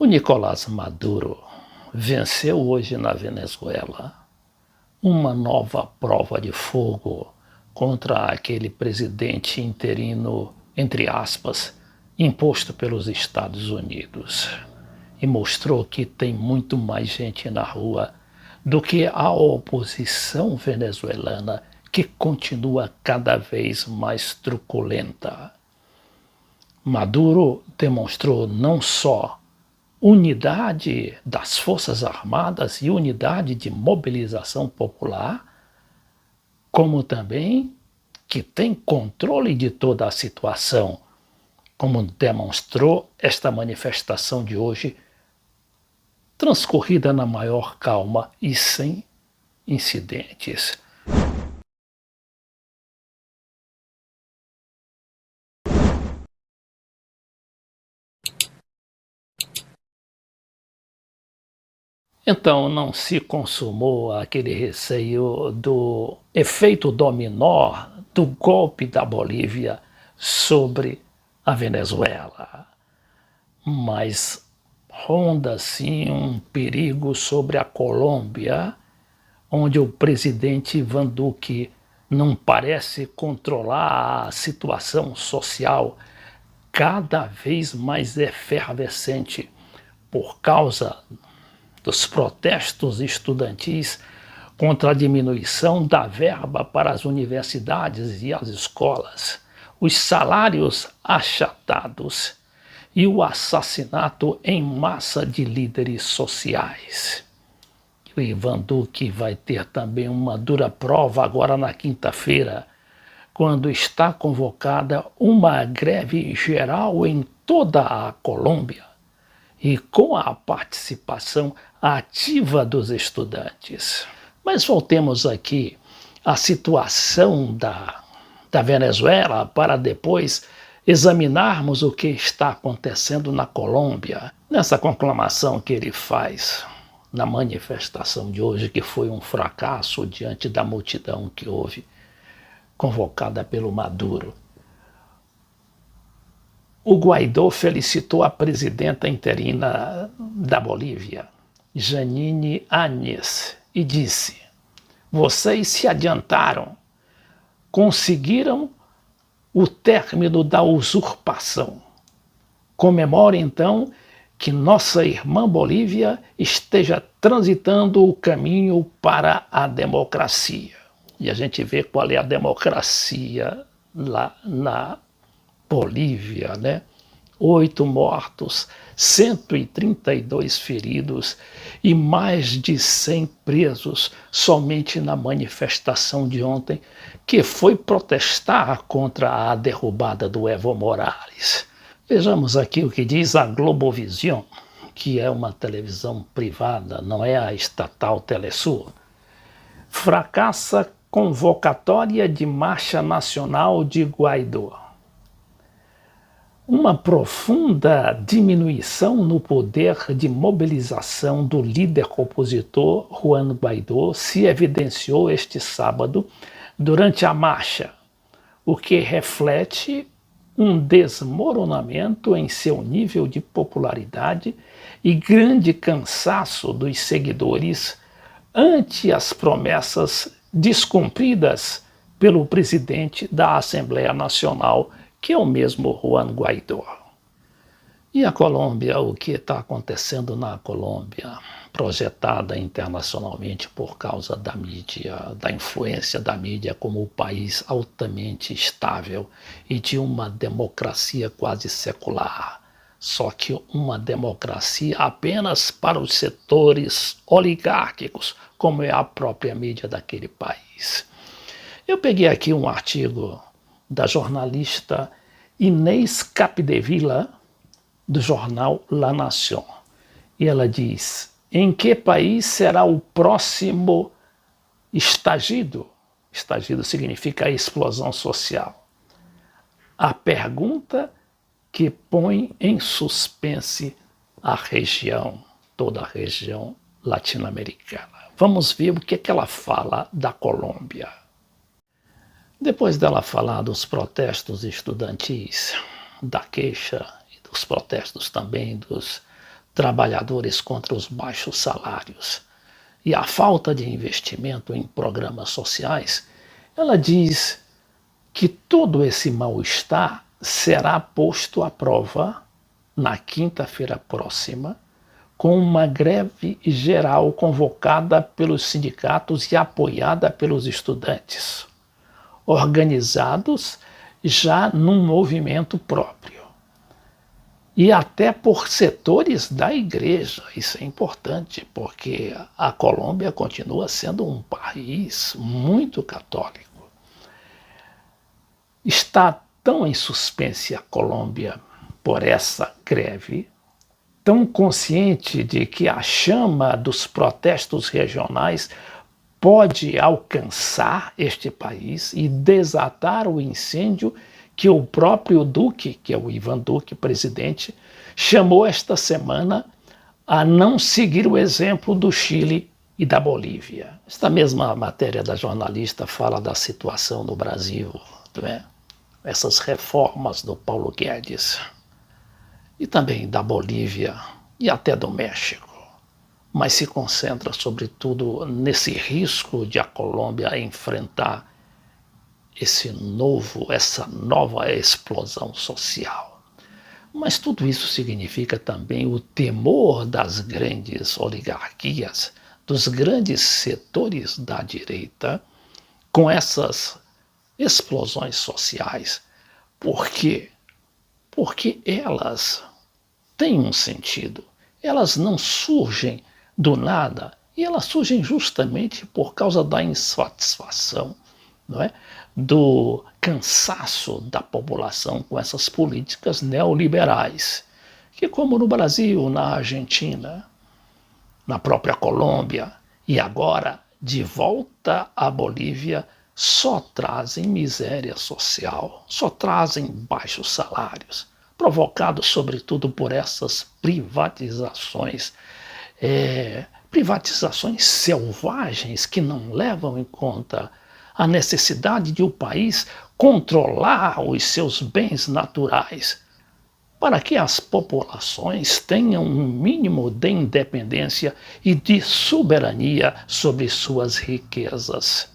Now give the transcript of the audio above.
O Nicolás Maduro venceu hoje na Venezuela uma nova prova de fogo contra aquele presidente interino, entre aspas, imposto pelos Estados Unidos. E mostrou que tem muito mais gente na rua do que a oposição venezuelana, que continua cada vez mais truculenta. Maduro demonstrou não só unidade das Forças Armadas e unidade de mobilização popular, como também que tem controle de toda a situação, como demonstrou esta manifestação de hoje, transcorrida na maior calma e sem incidentes. Então não se consumou aquele receio do efeito dominó do golpe da Bolívia sobre a Venezuela. Mas ronda sim um perigo sobre a Colômbia, onde o presidente Ivan Duque não parece controlar a situação social cada vez mais efervescente por causa dos protestos estudantis contra a diminuição da verba para as universidades e as escolas, os salários achatados e o assassinato em massa de líderes sociais. O Ivan Duque vai ter também uma dura prova agora na quinta-feira, quando está convocada uma greve geral em toda a Colômbia e com a participação ativa dos estudantes. Mas voltemos aqui à situação da Venezuela para depois examinarmos o que está acontecendo na Colômbia. Nessa conclamação que ele faz na manifestação de hoje, que foi um fracasso diante da multidão que houve, convocada pelo Maduro, o Guaidó felicitou a presidenta interina da Bolívia, Janine Áñez, e disse: "Vocês se adiantaram, conseguiram o término da usurpação. Comemore então que nossa irmã Bolívia esteja transitando o caminho para a democracia." E a gente vê qual é a democracia lá na Bolívia, né? 8 mortos, 132 feridos e mais de 100 presos somente na manifestação de ontem, que foi protestar contra a derrubada do Evo Morales. Vejamos aqui o que diz a Globovision, que é uma televisão privada, não é a estatal Telesul. Fracassa convocatória de marcha nacional de Guaidó. Uma profunda diminuição no poder de mobilização do líder opositor Juan Guaidó se evidenciou este sábado durante a marcha, o que reflete um desmoronamento em seu nível de popularidade e grande cansaço dos seguidores ante as promessas descumpridas pelo presidente da Assembleia Nacional, que é o mesmo Juan Guaidó. E a Colômbia, o que está acontecendo na Colômbia, projetada internacionalmente por causa da mídia, da influência da mídia como um país altamente estável e de uma democracia quase secular, só que uma democracia apenas para os setores oligárquicos, como é a própria mídia daquele país. Eu peguei aqui um artigo da jornalista Inês Capdevila, do jornal La Nación. E ela diz: em que país será o próximo estagido? Estagido significa a explosão social. A pergunta que põe em suspense a região, toda a região latino-americana. Vamos ver o que ela fala da Colômbia. Depois dela falar dos protestos estudantis, da queixa e dos protestos também dos trabalhadores contra os baixos salários e a falta de investimento em programas sociais, ela diz que todo esse mal-estar será posto à prova na quinta-feira próxima, com uma greve geral convocada pelos sindicatos e apoiada pelos estudantes, organizados já num movimento próprio. E até por setores da igreja. Isso é importante, porque a Colômbia continua sendo um país muito católico. Está tão em suspense a Colômbia por essa greve, tão consciente de que a chama dos protestos regionais pode alcançar este país e desatar o incêndio que o próprio Duque, que é o Ivan Duque, presidente, chamou esta semana a não seguir o exemplo do Chile e da Bolívia. Esta mesma matéria da jornalista fala da situação no Brasil, não é? Essas reformas do Paulo Guedes, e também da Bolívia e até do México, mas se concentra sobretudo nesse risco de a Colômbia enfrentar essa nova explosão social. Mas tudo isso significa também o temor das grandes oligarquias, dos grandes setores da direita, com essas explosões sociais. Por quê? Porque elas têm um sentido. Elas não surgem do nada, e elas surgem justamente por causa da insatisfação, não é? Do cansaço da população com essas políticas neoliberais, que, como no Brasil, na Argentina, na própria Colômbia e agora de volta à Bolívia, só trazem miséria social, só trazem baixos salários, provocados sobretudo por essas privatizações, privatizações selvagens que não levam em conta a necessidade de o país controlar os seus bens naturais, para que as populações tenham um mínimo de independência e de soberania sobre suas riquezas.